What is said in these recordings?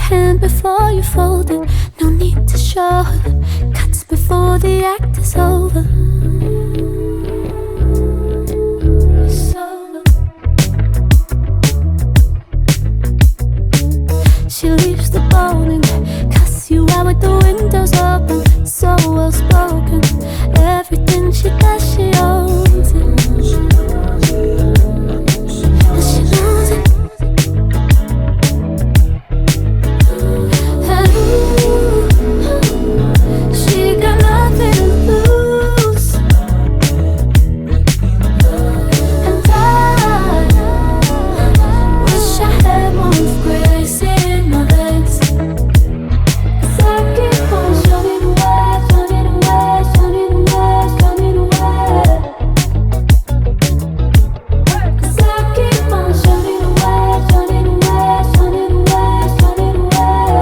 hand before you fold it. No need to show her. Cuts before the act is over. It's over. She leaves the bowling, cuss you out with the windows open. So well spoken, everything she does, she owns it. And she knows it. And ooh, she got nothing to lose. And I wish I had more of Gracie in my veins. 'Cause I keep on running away, running away, running away, running away. 'Cause I keep on running away, running away, running away, running away.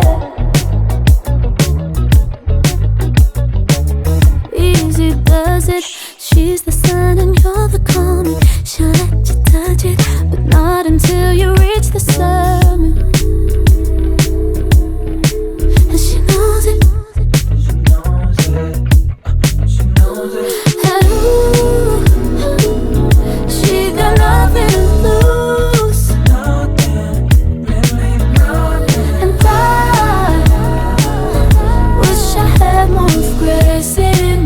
Easy does it. She's the sun and you're the comet. She'll let you touch it, but not until you reach the summit. And she knows it. And ooh, she got nothing to lose. And I wish I had more of Gracie.